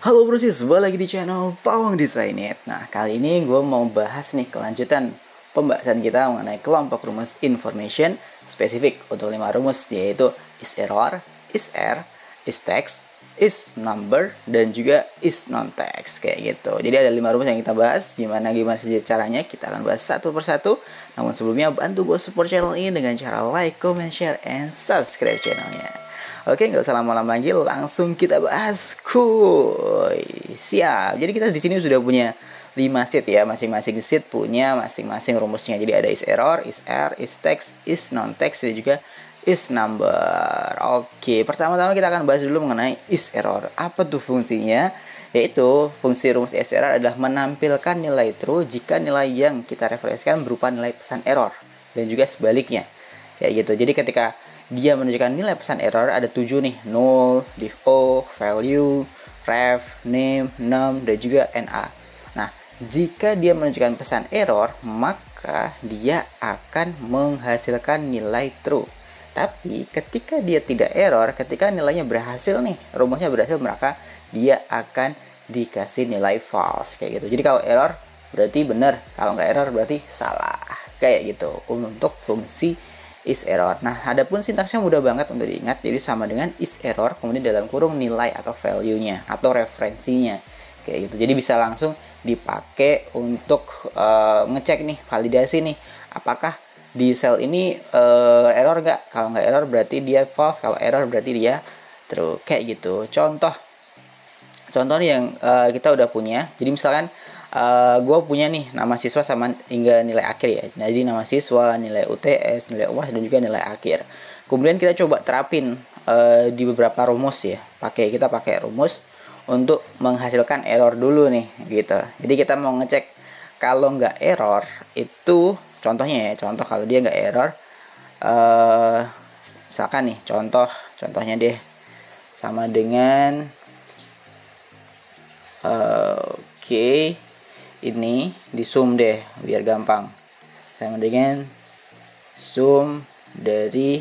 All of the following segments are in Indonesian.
Halo brosis, balik lagi di channel Pawang Designet. Nah, kali ini gue mau bahas nih kelanjutan pembahasan kita mengenai kelompok rumus information spesifik untuk 5 rumus, yaitu is error, is err, is text, is number, dan juga is non-text kayak gitu. Jadi ada 5 rumus yang kita bahas. Gimana saja caranya, kita akan bahas satu persatu. Namun sebelumnya bantu gue support channel ini dengan cara like, comment, share, and subscribe channelnya. Oke, nggak usah lama-lama lagi, langsung kita bahas. Kuy, siap. Jadi kita di sini sudah punya 5 sheet ya, masing-masing sheet punya masing-masing rumusnya. Jadi ada is error, is err, is text, is non-text, dan juga is number. Oke, pertama-tama kita akan bahas dulu mengenai is error. Apa tuh fungsinya? Yaitu fungsi rumus is error adalah menampilkan nilai true jika nilai yang kita referensikan berupa nilai pesan error, dan juga sebaliknya. Kayak gitu. Jadi ketika dia menunjukkan nilai pesan error ada 7 nih, null, div o, value, ref, name, num, dan juga na. Nah, jika dia menunjukkan pesan error, maka dia akan menghasilkan nilai true. Tapi ketika dia tidak error, ketika nilainya berhasil nih, rumusnya berhasil, maka dia akan dikasih nilai false kayak gitu. Jadi kalau error berarti benar, kalau nggak error berarti salah kayak gitu untuk fungsi is error. Nah, adapun sintaksnya mudah banget untuk diingat. Jadi sama dengan is error, kemudian dalam kurung nilai atau value-nya atau referensinya. Kayak gitu. Jadi bisa langsung dipakai untuk ngecek nih, validasi nih, apakah di sel ini error nggak? Kalau nggak error berarti dia false, kalau error berarti dia true. Kayak gitu. Contoh nih yang kita udah punya. Jadi misalkan gue punya nih nama siswa sama hingga nilai akhir ya. Jadi nama siswa, nilai UTS, nilai UAS, dan juga nilai akhir. Kemudian kita coba terapin di beberapa rumus ya. Kita pakai rumus untuk menghasilkan error dulu nih gitu. Jadi kita mau ngecek kalau nggak error itu contohnya ya. Contoh kalau dia nggak error, misalkan nih contohnya deh sama dengan oke. Ini di sum deh biar gampang, sama dengan sum dari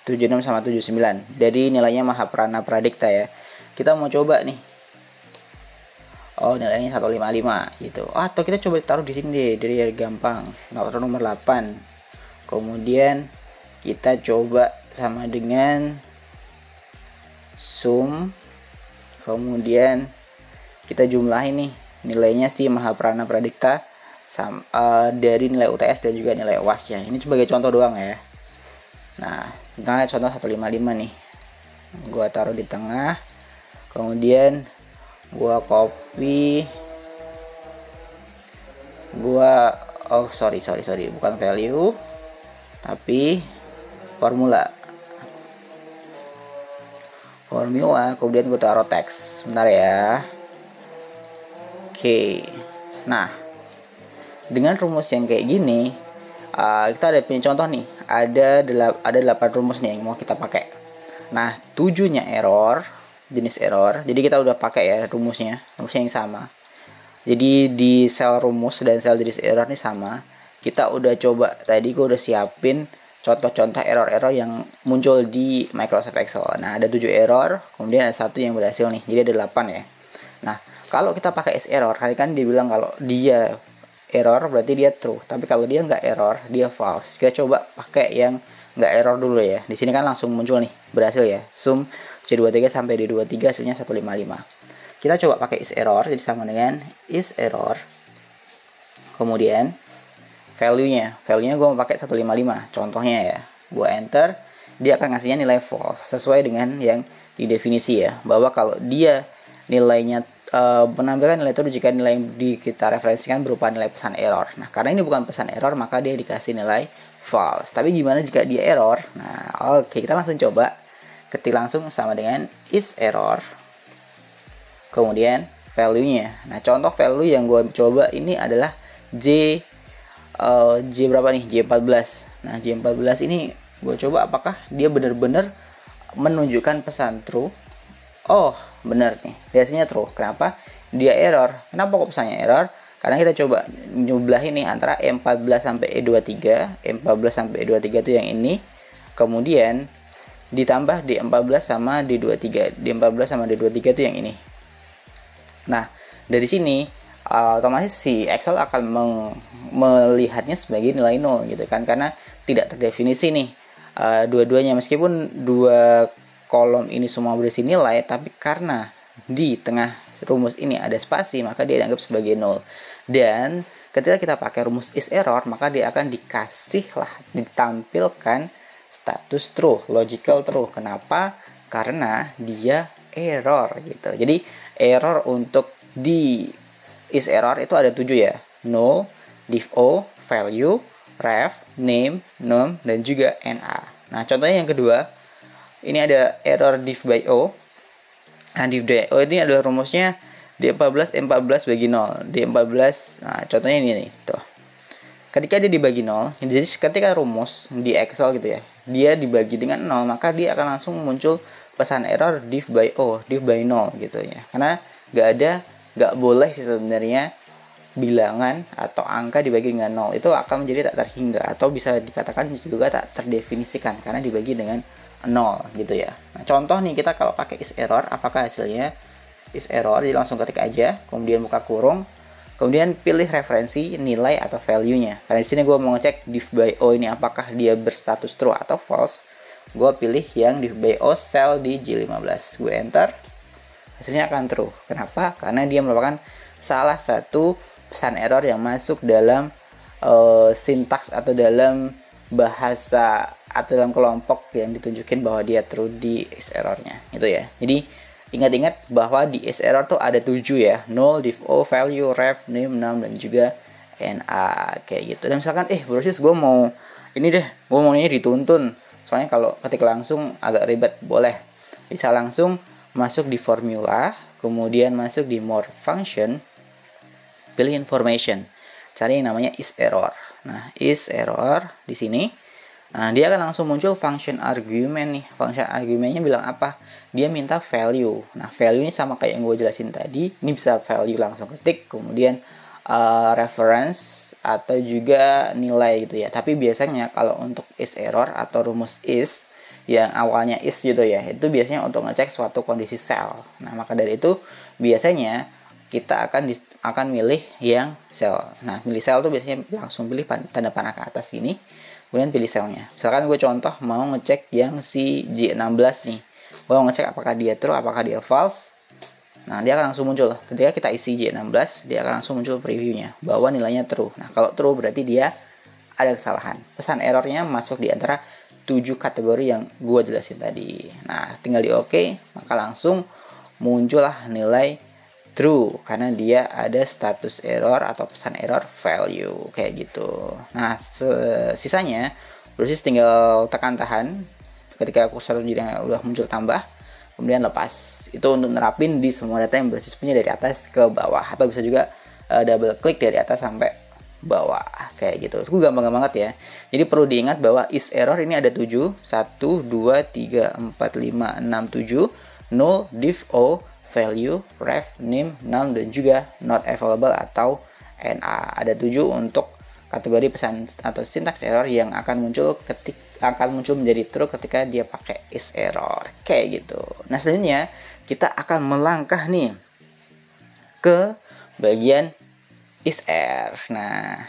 76 sama 79. Jadi nilainya Mahaprana Pradikta ya. Kita mau coba nih, oh nilainya 155 gitu. Atau kita coba taruh di sini deh, dari gampang, nomor 8. Kemudian kita coba sama dengan sum, kemudian kita jumlahin nih nilainya si Mahaprana Pradikta dari nilai UTS dan juga nilai UAS-nya. Ini sebagai contoh doang ya. Nah, misalnya contoh 155 nih. Gua taruh di tengah. Kemudian gua copy. Sorry, bukan value, tapi formula, kemudian gue taruh teks. Bentar ya. Oke. Nah, dengan rumus yang kayak gini, kita ada punya contoh nih. Ada 8 rumus nih yang mau kita pakai. Nah, 7-nya error, jenis error. Jadi kita udah pakai ya rumusnya yang sama. Jadi di sel rumus dan sel jenis error nih sama. Kita udah coba, tadi gue udah siapin contoh-contoh error-error yang muncul di Microsoft Excel. Nah, ada 7 error, kemudian ada 1 yang berhasil nih. Jadi ada 8 ya. Nah, kalau kita pakai is error, kan dibilang kalau dia error berarti dia true. Tapi kalau dia nggak error, dia false. Kita coba pakai yang nggak error dulu ya. Di sini kan langsung muncul nih, berhasil ya. Sum C23 sampai D23 hasilnya 155. Kita coba pakai is error, jadi sama dengan is error. Kemudian value-nya gue mau pakai 155 contohnya ya. Gue enter, dia akan ngasihnya nilai false sesuai dengan yang didefinisi ya, bahwa kalau dia nilainya menampilkan nilai true jika nilai yang kita referensikan berupa nilai pesan error. Nah, karena ini bukan pesan error, maka dia dikasih nilai false. Tapi gimana jika dia error? Nah, oke, kita langsung coba ketik langsung sama dengan is error, kemudian value-nya. Nah, contoh value yang gue coba ini adalah J berapa nih? J14. Nah, J14 ini gue coba apakah dia benar-benar menunjukkan pesan true. Oh, benar nih. Biasanya true. Kenapa? Dia error. Kenapa kok pesannya error? Karena kita coba nyublahin nih antara E14 sampai E23. E14 sampai E23 itu yang ini. Kemudian ditambah D14 sama D23. D14 sama D23 itu yang ini. Nah, dari sini otomatis si Excel akan melihatnya sebagai nilai 0 gitu kan, karena tidak terdefinisi nih dua-duanya, meskipun dua kolom ini semua berisi nilai, tapi karena di tengah rumus ini ada spasi, maka dia dianggap sebagai 0. Dan ketika kita pakai rumus is error, maka dia akan ditampilkan status true, logical true. Kenapa? Karena dia error gitu. Jadi error untuk di is error itu ada 7 ya. Null, div o, value, ref, name, num, dan juga na. Nah, contohnya yang kedua, ini ada error div by o. Nah, div by o ini adalah rumusnya D14 M14 bagi 0. D14, nah contohnya ini nih, tuh. Ketika dia dibagi 0, jadi ketika rumus di Excel gitu ya, dia dibagi dengan 0, maka dia akan langsung muncul pesan error div by o, div by 0 gitu ya. Karena nggak boleh sih sebenarnya bilangan atau angka dibagi dengan 0, itu akan menjadi tak terhingga atau bisa dikatakan juga tak terdefinisikan karena dibagi dengan 0 gitu ya. Nah, contoh nih, kita kalau pakai is error, apakah hasilnya is error? Jadi langsung ketik aja, kemudian buka kurung, kemudian pilih referensi nilai atau value-nya. Karena di sini gue mau ngecek div by o ini apakah dia berstatus true atau false. Gue pilih yang div by o cell di J15. Gue enter, hasilnya akan true. Kenapa? Karena dia merupakan salah satu pesan error yang masuk dalam sintaks atau dalam bahasa atau dalam kelompok yang ditunjukin bahwa dia true di is error-nya. Itu ya. Jadi ingat-ingat bahwa di is error tuh ada 7 ya. Null, div o, value, ref, name, num, dan juga na, kayak gitu. Dan misalkan brosis gue mau ini deh, gue maunya dituntun. Soalnya kalau ketik langsung agak ribet, boleh. Bisa langsung masuk di formula, kemudian masuk di more function, pilih information, cari yang namanya is error. Nah, is error di sini. Nah, dia akan langsung muncul function argument nih. Function argumentnya bilang apa? Dia minta value. Nah, value ini sama kayak yang gue jelasin tadi. Ini bisa value langsung ketik, kemudian reference atau juga nilai gitu ya. Tapi biasanya kalau untuk is error atau rumus is yang awalnya is gitu ya, itu biasanya untuk ngecek suatu kondisi sel. Nah, maka dari itu biasanya kita akan milih yang sel. Nah, milih sel tuh biasanya langsung pilih tanda panah ke atas gini, kemudian pilih selnya. Misalkan gue contoh mau ngecek yang si J16 nih. Gue mau ngecek apakah dia true, apakah dia false. Nah, dia akan langsung muncul. Ketika kita isi J16, dia akan langsung muncul previewnya bahwa nilainya true. Nah, kalau true berarti dia ada kesalahan. Pesan errornya masuk di antara 7 kategori yang gue jelasin tadi. Nah, tinggal di OK, maka langsung muncullah nilai true karena dia ada status error atau pesan error value kayak gitu. Nah, sisanya brosis tinggal tekan tahan ketika kursor udah muncul tambah, kemudian lepas. Itu untuk nerapin di semua data yang brosis punya dari atas ke bawah, atau bisa juga double klik dari atas sampai bawah kayak gitu. Itu gampang banget ya. Jadi perlu diingat bahwa is error ini ada 7, 1 2 3 4 5 6 7, null, div o, value, ref, name, num, dan juga not available atau na. Ada 7 untuk kategori pesan atau syntax error yang akan muncul menjadi true ketika dia pakai is error kayak gitu. Nah, selanjutnya kita akan melangkah nih ke bagian is error. Nah,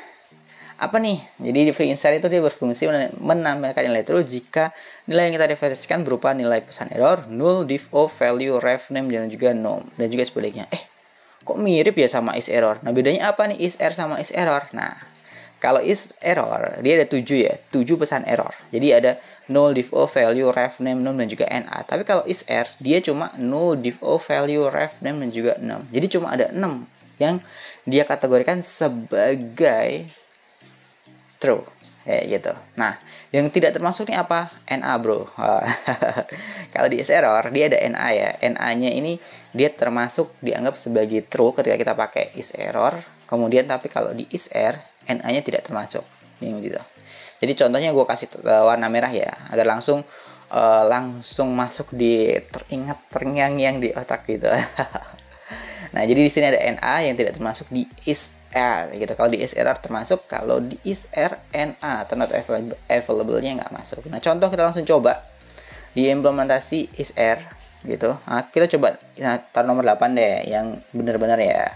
apa nih? Jadi di insert itu dia berfungsi menampilkan nilai true jika nilai yang kita referensikan berupa nilai pesan error, null, div o, value, ref, name, dan juga num, dan juga sebaliknya. Kok mirip ya sama is error? Nah, bedanya apa nih is error sama is error? Nah, kalau is error dia ada 7 ya, 7 pesan error. Jadi ada null, div o, value, ref, name, num, dan juga na. Tapi kalau is error dia cuma null, div o, value, ref, name, dan juga num. Jadi cuma ada 6 yang dia kategorikan sebagai true kayak gitu. Nah, yang tidak termasuk nih apa? NA bro. Kalau di is error dia ada NA ya. NA-nya ini dia termasuk dianggap sebagai true ketika kita pakai is error. Kemudian tapi kalau di is error NA-nya tidak termasuk. Ini gitu. Jadi contohnya gue kasih warna merah ya, agar langsung masuk di terngiang-terngiang di otak gitu. Nah, jadi di sini ada NA yang tidak termasuk di is error gitu. Kalau di is error termasuk, kalau di is error NA atau not available-nya nggak masuk. Nah, contoh kita langsung coba. di implementasi is_er gitu. Nah, kita coba taruh nomor 8 deh yang benar-benar ya.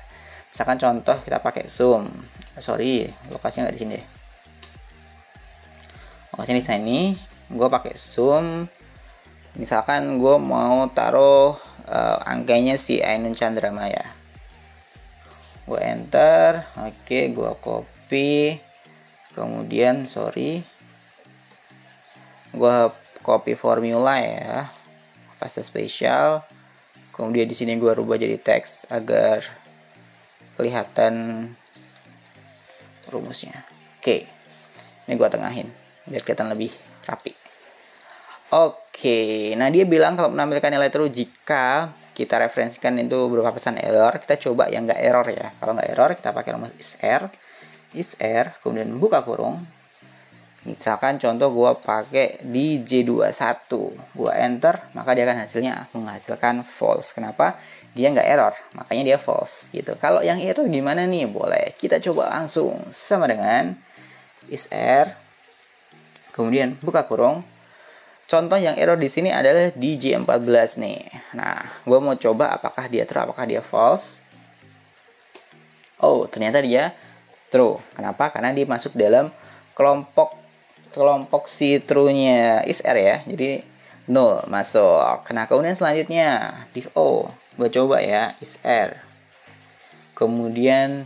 Misalkan contoh kita pakai zoom. Sorry, lokasinya nggak di sini deh. Lokasinya di sini. Gue pakai zoom. Misalkan gue mau taruh angkanya si Ainun Chandrama ya. Gue enter. Oke, gue copy. Kemudian gue copy formula ya, paste spesial. Kemudian di sini gue rubah jadi teks agar kelihatan rumusnya. Oke, ini gue tengahin biar kelihatan lebih rapi. Oke, nah dia bilang kalau menampilkan nilai true jika kita referensikan itu berupa pesan error. Kita coba yang nggak error ya. Kalau nggak error kita pakai rumus is_er, kemudian buka kurung. Misalkan contoh gue pakai di J21, gue enter, maka dia akan menghasilkan false. Kenapa? Dia nggak error, makanya dia false gitu. Kalau yang error gimana nih? Boleh kita coba langsung sama dengan is_er, kemudian buka kurung. Contoh yang error di sini adalah di J14 nih. Nah, gue mau coba apakah dia true, apakah dia false. Oh, ternyata dia true. Kenapa? Karena dia masuk dalam kelompok si true-nya is_er ya. Jadi 0 masuk. Nah, kemudian selanjutnya div O. Gue coba ya is_er. Kemudian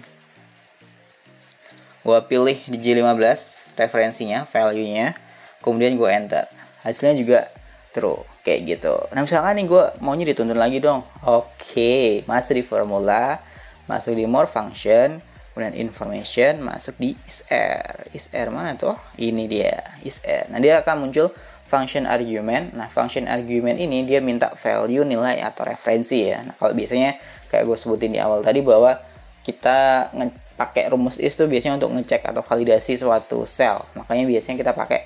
gue pilih di J15 referensinya, value-nya. Kemudian gue enter. Hasilnya juga true kayak gitu. Nah, misalkan nih gue maunya dituntun lagi dong. Oke, masuk di formula, masuk di more function, kemudian information, masuk di is_er mana tuh? Ini dia is_er. Nah, dia akan muncul function argument. Nah, function argument ini dia minta value, nilai atau referensi ya. Nah, kalau biasanya kayak gue sebutin di awal tadi bahwa kita pakai rumus is itu biasanya untuk ngecek atau validasi suatu sel. Makanya biasanya kita pakai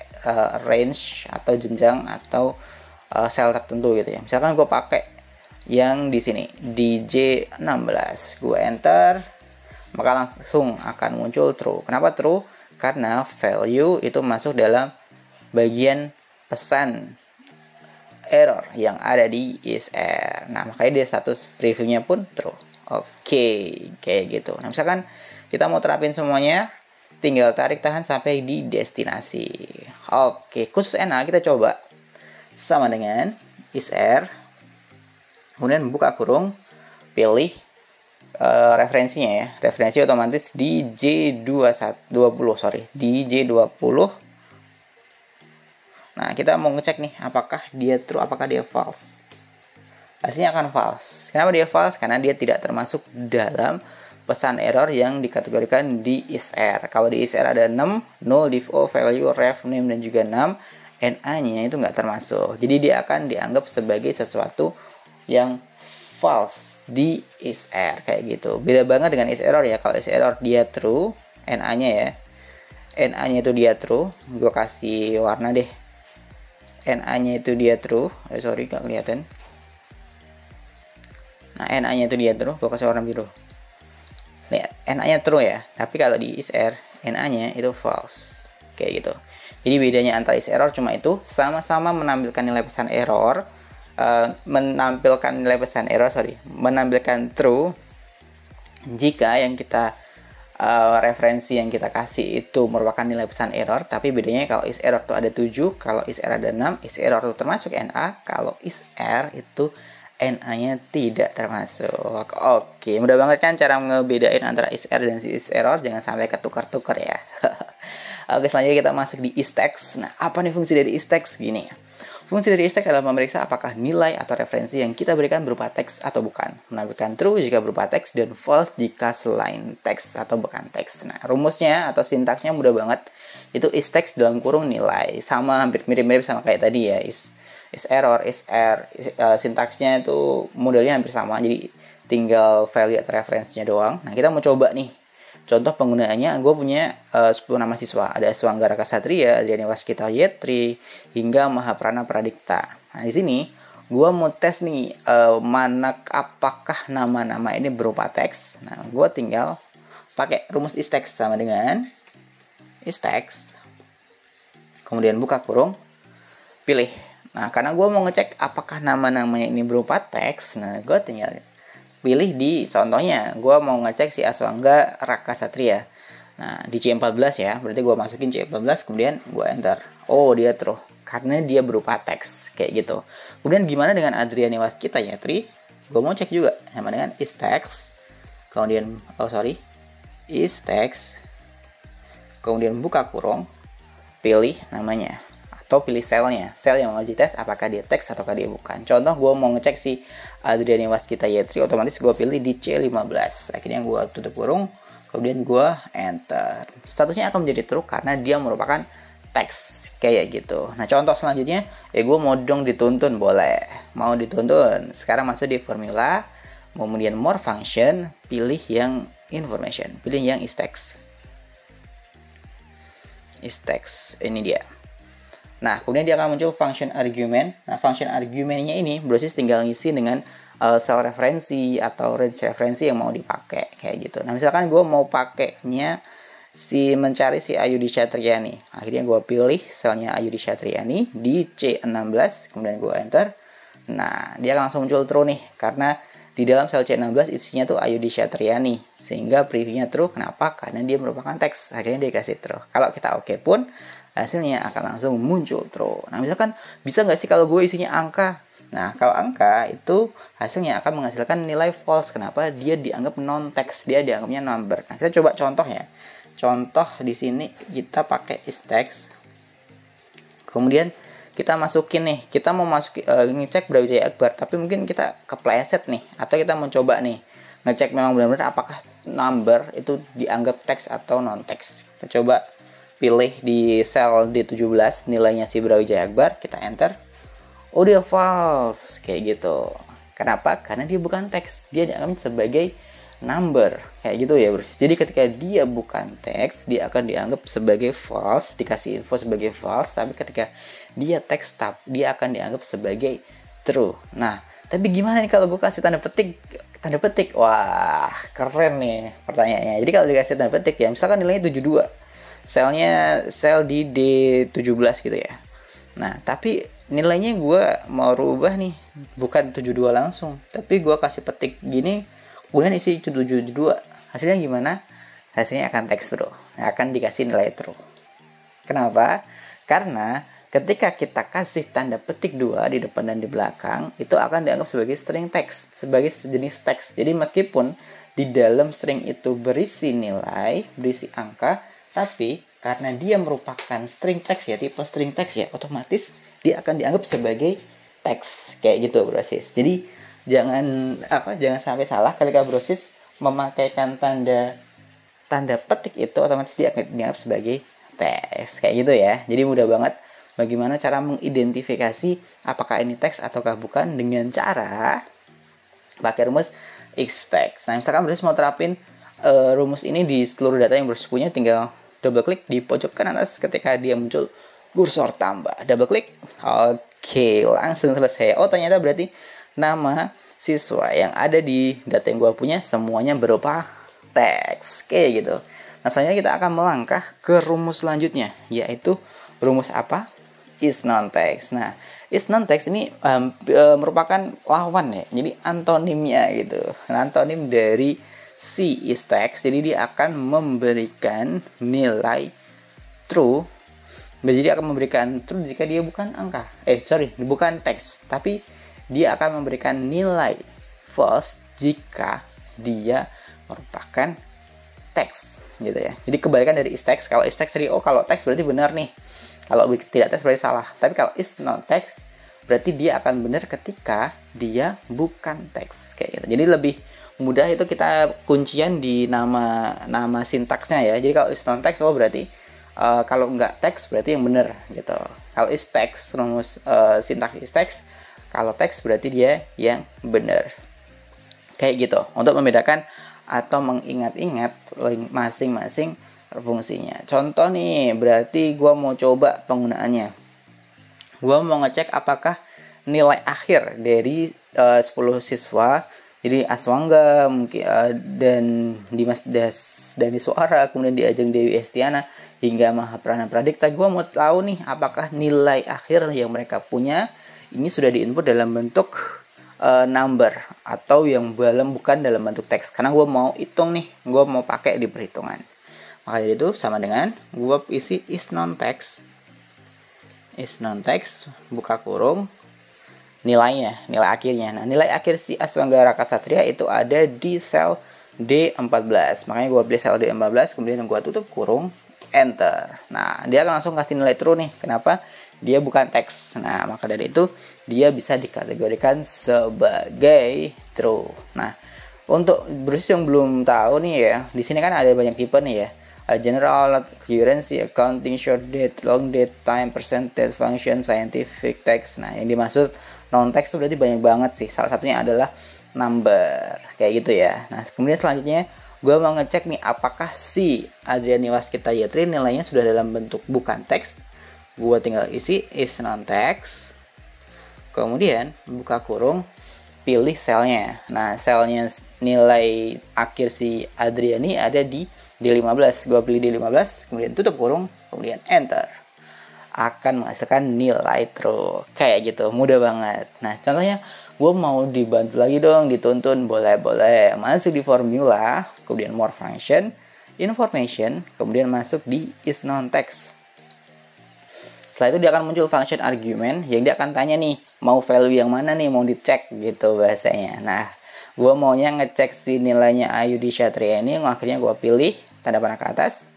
range atau jenjang atau sel tertentu gitu ya. Misalkan gue pakai yang di sini di J16, gue enter, maka langsung akan muncul true. Kenapa true? Karena value itu masuk dalam bagian pesan error yang ada di is_er. Nah, makanya dia status previewnya pun true. Oke, kayak gitu. Nah, misalkan kita mau terapin semuanya, tinggal tarik tahan sampai di destinasi. Oke, khusus NA kita coba sama dengan is_er, kemudian buka kurung, pilih referensinya ya. Referensi otomatis di di J20. Nah, kita mau ngecek nih apakah dia true, apakah dia false. Hasilnya akan false. Kenapa dia false? Karena dia tidak termasuk dalam pesan error yang dikategorikan di is_er. Kalau di is_er ada 6, null, div O, value, ref, name, dan juga num. NA-nya itu nggak termasuk. Jadi dia akan dianggap sebagai sesuatu yang false di is_er kayak gitu. Beda banget dengan is_error ya. Kalau is_error dia true, NA-nya ya. NA-nya itu dia true. Gue kasih warna deh. NA-nya itu dia true. Sorry, nggak kelihatan. Nah, NA-nya itu dia true. Gue kasih warna biru. Lihat, NA-nya true ya. Tapi kalau di is_er, NA-nya itu false. Kayak gitu. Jadi bedanya antara is_error cuma itu, sama-sama menampilkan nilai pesan error, menampilkan true jika yang kita referensi yang kita kasih itu merupakan nilai pesan error. Tapi bedanya kalau is_error itu ada 7, kalau is_er ada 6, is_error itu termasuk NA, kalau is_er itu NA-nya tidak termasuk. Oke, mudah banget kan cara ngebedain antara is_er dan is_error, jangan sampai ketukar-tukar ya. Oke, selanjutnya kita masuk di is_text. Nah, apa nih fungsi dari is_text? Gini. Fungsi dari is_text adalah memeriksa apakah nilai atau referensi yang kita berikan berupa teks atau bukan. Menampilkan true jika berupa teks dan false jika selain teks atau bukan teks. Nah, rumusnya atau sintaksnya mudah banget. Itu is_text dalam kurung nilai. Sama, hampir mirip-mirip sama kayak tadi ya. Is_error, is_er, sintaksnya itu modelnya hampir sama. Jadi tinggal value atau referensinya doang. Nah, kita mau coba nih. Contoh penggunaannya, gue punya 10 nama siswa. Ada Swanggara Kasatria, Adriani Waskita Yetri, hingga Mahaprana Pradikta. Nah, di sini gue mau tes nih, apakah nama-nama ini berupa teks. Nah, gue tinggal pakai rumus is_text sama dengan is_text. Kemudian buka kurung, pilih Nah, karena gue mau ngecek apakah nama-namanya ini berupa teks, nah gue tinggal pilih di contohnya. Gue mau ngecek si Aswangga Raka Satria. Nah, di C14 ya, berarti gue masukin C14, kemudian gue enter. Oh, dia true, karena dia berupa teks, kayak gitu. Kemudian gimana dengan Adriani Waskita Yatri? Gue mau cek juga, sama dengan is text, kemudian, is text, kemudian buka kurung, pilih namanya, atau pilih selnya, sel yang mau dites apakah dia teks ataukah dia bukan. Contoh, gue mau ngecek si Adriani Waskita Yatri, otomatis gue pilih di C15. Akhirnya gue tutup kurung, kemudian gue enter. Statusnya akan menjadi true karena dia merupakan teks, kayak gitu. Nah, contoh selanjutnya, gue mau dong dituntun, boleh. Mau dituntun, sekarang masuk di formula, kemudian more function, pilih yang information, pilih yang is text. Is text, ini dia. Nah, kemudian dia akan muncul function argument. Nah, function argumentnya ini Brosys tinggal ngisi dengan cell referensi atau range referensi yang mau dipakai, kayak gitu. Nah, misalkan gue mau pakainya mencari si Ayudi Satriani. Akhirnya gue pilih selnya Ayudi Satriani di C16, kemudian gue enter. Nah, dia langsung muncul true nih, karena di dalam sel C16 isinya tuh Ayudi Satriani, sehingga previewnya true. Kenapa? Karena dia merupakan teks. Akhirnya dia kasih true. Kalau kita oke pun, hasilnya akan langsung muncul true. Nah, misalkan bisa nggak sih kalau gue isinya angka? Nah, kalau angka itu hasilnya akan menghasilkan nilai false. Kenapa? Dia dianggap non-text, dia dianggapnya number. Nah, kita coba contoh ya. Contoh di sini kita pakai is text. Kemudian kita masukin nih, kita mau ngecek Brawijaya Akbar, tapi mungkin kita kepleset nih, atau kita mau coba nih ngecek memang benar-benar apakah number itu dianggap teks atau non-teks. Kita coba pilih di sel D17 nilainya si Brawijaya Akbar, kita enter. Oh, dia false, kayak gitu. Kenapa? Karena dia bukan teks, dia dianggap sebagai number, kayak gitu ya, Bros. Jadi ketika dia bukan teks, dia akan dianggap sebagai false, dikasih info sebagai false. Tapi ketika dia teks, dia akan dianggap sebagai true. Nah, tapi gimana nih kalau gue kasih tanda petik? Tanda petik, wah keren nih pertanyaannya. Jadi kalau dikasih tanda petik ya, misalkan nilainya 72, sel di D17 gitu ya. Nah, tapi nilainya gue mau rubah nih, bukan 72 langsung, tapi gue kasih petik gini, kemudian isi 72. Hasilnya gimana? Hasilnya akan teks, bro. Akan dikasih nilai true. Kenapa? Karena ketika kita kasih tanda petik 2 di depan dan di belakang, itu akan dianggap sebagai string text, sebagai jenis teks. Jadi meskipun di dalam string itu berisi nilai, berisi angka, tapi karena dia merupakan string text ya, tipe string text ya, otomatis dia akan dianggap sebagai teks, kayak gitu, Brosys. Jadi jangan sampai salah ketika Brosys memakaikan tanda petik itu, otomatis dia akan dianggap sebagai teks, kayak gitu ya. Jadi mudah banget bagaimana cara mengidentifikasi apakah ini teks ataukah bukan dengan cara pakai rumus is text. Nah, misalkan Brosys mau terapin rumus ini di seluruh data yang Brosys punya, tinggal double klik di pojok kanan atas ketika dia muncul kursor tambah, double klik. Oke, langsung selesai. Oh, ternyata berarti nama siswa yang ada di data yang gue punya semuanya berupa teks, kayak gitu. Nah, selanjutnya kita akan melangkah ke rumus selanjutnya, yaitu rumus apa? Is non-text. Nah, is non-text ini merupakan lawan ya, jadi antonimnya gitu. Nah, antonim dari si is text, jadi dia akan memberikan nilai true. Jadi akan memberikan true jika dia bukan angka. Bukan teks, tapi dia akan memberikan nilai false jika dia merupakan teks, gitu ya. Jadi kebalikan dari is text. Kalau is text tadi, kalau teks berarti benar nih. Kalau tidak teks berarti salah. Tapi kalau is non text berarti dia akan benar ketika dia bukan teks, kayak gitu. Jadi lebih mudah itu kita kuncian di nama sintaksnya ya. Jadi kalau is non text berarti kalau nggak teks berarti yang benar gitu. Kalau is text, rumus sintaks is text. Kalau teks berarti dia yang benar. Kayak gitu. Untuk membedakan atau mengingat-ingat masing-masing fungsinya. Contoh nih, berarti gue mau coba penggunaannya. Gue mau ngecek apakah nilai akhir dari 10 siswa, jadi Aswangga mungkin dan Dimas Dani Suara, kemudian di Ajeng Dewi Estiana, hingga Mahaprana Pradikta, gue mau tahu nih apakah nilai akhir yang mereka punya ini sudah diinput dalam bentuk number atau yang bukan dalam bentuk teks. Karena gue mau hitung nih, gue mau pakai di perhitungan. Maka dari itu sama dengan gue isi is non text buka kurung nilainya, nilai akhirnya. Nah, nilai akhir si Aswanggara Ksatria itu ada di sel D14. Makanya gue pilih sel D14, kemudian gue tutup kurung, enter. Nah, dia akan langsung kasih nilai true nih. Kenapa? Dia bukan teks. Nah, maka dari itu dia bisa dikategorikan sebagai true. Nah, untuk Bruce yang belum tahu nih ya, di sini kan ada banyak tipe nih ya. General, currency, accounting, short date, long date, time, percentage, function, scientific, text. Nah, yang dimaksud non text itu berarti banyak banget sih. Salah satunya adalah number, kayak gitu ya. Nah, kemudian selanjutnya gue mau ngecek nih apakah si Adriani Waskita Yatri nilainya sudah dalam bentuk bukan teks. Gue tinggal isi is non text, kemudian buka kurung, pilih selnya. Nah, selnya nilai akhir si Adriani ada di D15. Gue pilih D15, kemudian tutup kurung, kemudian enter. Akan menghasilkan nilai true. Kayak gitu, mudah banget. Nah, contohnya gue mau dibantu lagi dong, dituntun, boleh. Masuk di formula, kemudian more function, information, kemudian masuk di is non text. Setelah itu dia akan muncul function argument yang dia akan tanya nih, mau value yang mana nih, mau dicek gitu bahasanya. Nah, gue maunya ngecek si nilainya Ayu di Ksatria ini, akhirnya gue pilih tanda panah ke atas,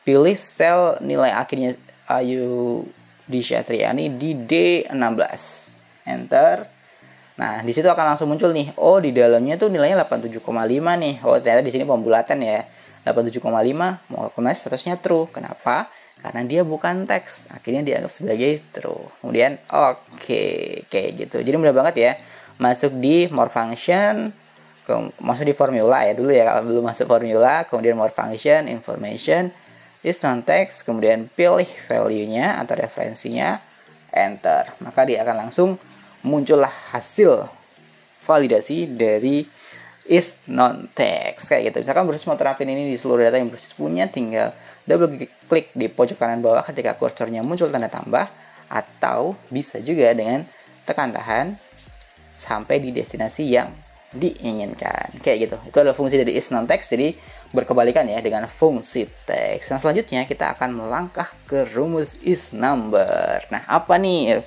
pilih sel nilai akhirnya Ayu di Ksatria ini di D16, enter. Nah, di situ akan langsung muncul nih, oh di dalamnya tuh nilainya 87,5 nih. Oh, ternyata di sini pembulatan ya. 87,5 mau kemas statusnya true. Kenapa? Karena dia bukan teks. Akhirnya dianggap sebagai true. Kemudian oke, kayak gitu. Jadi mudah banget ya. Masuk di more function, masuk di formula ya dulu ya, kalau belum masuk formula, kemudian more function, information, is non text, kemudian pilih value-nya atau referensinya, enter. Maka dia akan langsung muncullah hasil validasi dari is non text kayak gitu. Misalkan Bruce mau terapin ini di seluruh data yang Bruce punya, tinggal double klik di pojok kanan bawah ketika kursornya muncul tanda tambah, atau bisa juga dengan tekan tahan sampai di destinasi yang diinginkan kayak gitu. Itu adalah fungsi dari is non text, jadi berkebalikan ya dengan fungsi text. Nah, selanjutnya kita akan melangkah ke rumus is number. Nah, apa nih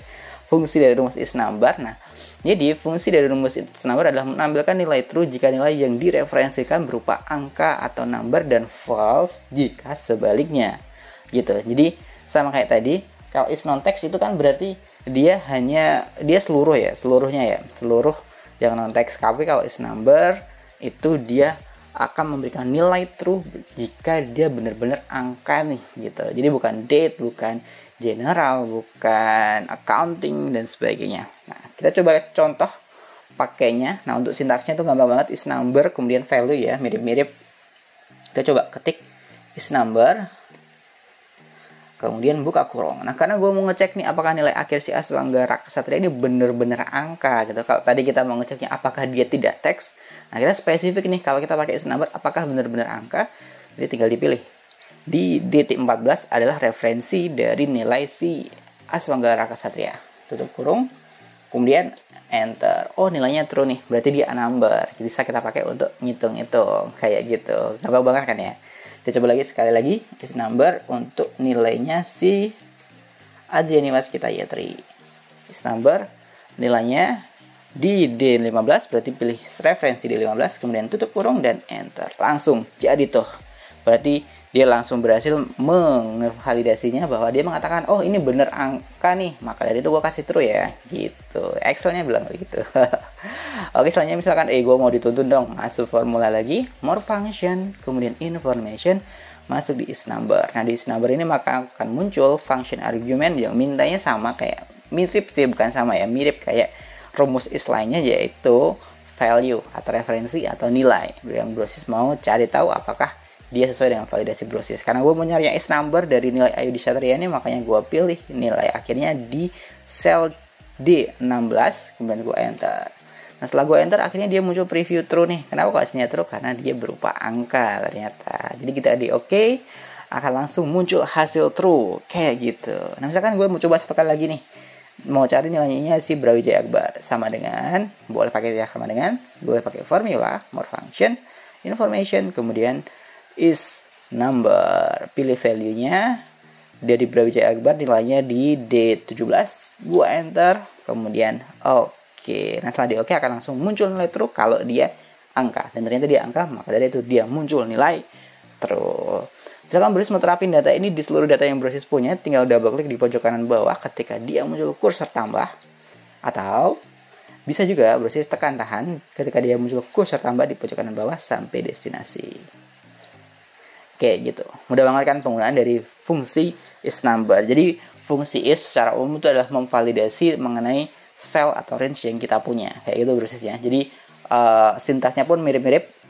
fungsi dari rumus is number? Nah, jadi fungsi dari rumus is number adalah menampilkan nilai true jika nilai yang direferensikan berupa angka atau number, dan false jika sebaliknya. Gitu. Jadi sama kayak tadi, kalau is non text itu kan berarti dia seluruhnya ya, seluruh yang non text. Tapi kalau is number itu dia akan memberikan nilai true jika dia benar-benar angka nih gitu. Jadi bukan date, bukan general, bukan accounting dan sebagainya. Nah, kita coba contoh pakainya. Nah, untuk sintaksnya itu gampang banget, is number kemudian value ya, mirip-mirip. Kita coba ketik is number kemudian buka kurung. Nah, karena gue mau ngecek nih apakah nilai akhir si Aswanggara Ksatria ini bener-bener angka gitu. Kalau tadi kita mau ngeceknya apakah dia tidak teks, nah kita spesifik nih, kalau kita pakai is number apakah bener-bener angka, jadi tinggal dipilih. Di DT14 adalah referensi dari nilai si Aswanggara Ksatria. Tutup kurung, kemudian enter. Oh, nilainya true nih, berarti dia number. Jadi bisa kita pakai untuk ngitung-ngitung kayak gitu. Gampang banget kan ya? Kita coba lagi sekali lagi, is number untuk nilainya si Adriani Waskita Yatri. Is number nilainya di D15, berarti pilih referensi D15, kemudian tutup kurung dan enter. Langsung jadi tuh. Berarti dia langsung berhasil mengvalidasinya bahwa dia mengatakan, oh ini bener angka nih, maka dari itu gue kasih true ya, gitu. Excelnya bilang begitu. Oke, selanjutnya misalkan, gue mau dituntun dong, masuk formula lagi, more function, kemudian information, masuk di is number. Nah, di is number ini maka akan muncul function argument yang mintanya sama kayak, mirip sih, bukan sama ya, mirip kayak rumus is lainnya, yaitu value atau referensi atau nilai. Yang Brosis mau cari tahu apakah dia sesuai dengan validasi Brosis. Karena gue mau nyari yang is number dari nilai Ayu di Ksatria ini, makanya gue pilih nilai akhirnya di sel D16, kemudian gue enter. Nah, setelah gue enter, akhirnya dia muncul preview true nih. Kenapa kok hasilnya true? Karena dia berupa angka ternyata. Jadi kita di oke, akan langsung muncul hasil true kayak gitu. Nah misalkan gue mau coba satu kali lagi nih, mau cari nilainya si Brawijaya Akbar, sama dengan, boleh pakai formula more function information, kemudian is number, pilih value nya dari Brawijaya Akbar, nilainya di D17, gue enter, kemudian oke. Nah setelah di oke akan langsung muncul nilai true kalau dia angka, dan ternyata dia angka, maka dari itu dia muncul nilai true. Misalkan Brosis mau terapin data ini di seluruh data yang Brosis punya, tinggal double klik di pojok kanan bawah ketika dia muncul kursor tambah, atau bisa juga Brosis tekan tahan ketika dia muncul kursor tambah di pojok kanan bawah sampai destinasi. Kayak gitu. Mudah banget kan penggunaan dari fungsi is number. Jadi fungsi is secara umum itu adalah memvalidasi mengenai cell atau range yang kita punya. Kayak gitu Brosis ya. Jadi sintaksnya pun mirip-mirip.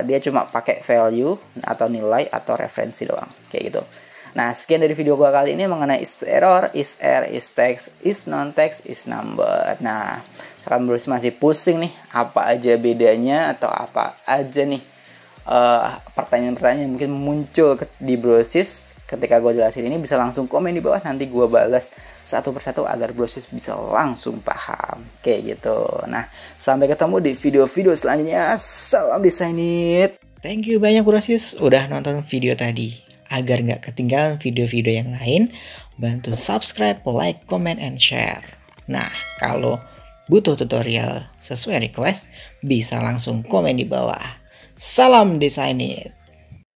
Dia cuma pakai value atau nilai atau referensi doang kayak gitu. Nah sekian dari video gua kali ini mengenai is error, is error, is text, is non text, is number. Nah kalau Brosis masih pusing nih apa aja bedanya atau apa aja nih pertanyaan-pertanyaan yang mungkin muncul di Brosis ketika gue jelasin ini, bisa langsung komen di bawah, nanti gue balas satu persatu agar Brosis bisa langsung paham kayak gitu. Nah sampai ketemu di video-video selanjutnya. Salam Design It. Thank you banyak Brosis udah nonton video tadi. Agar nggak ketinggalan video-video yang lain, bantu subscribe, like, comment, and share. Nah kalau butuh tutorial sesuai request, bisa langsung komen di bawah. Salam Design It.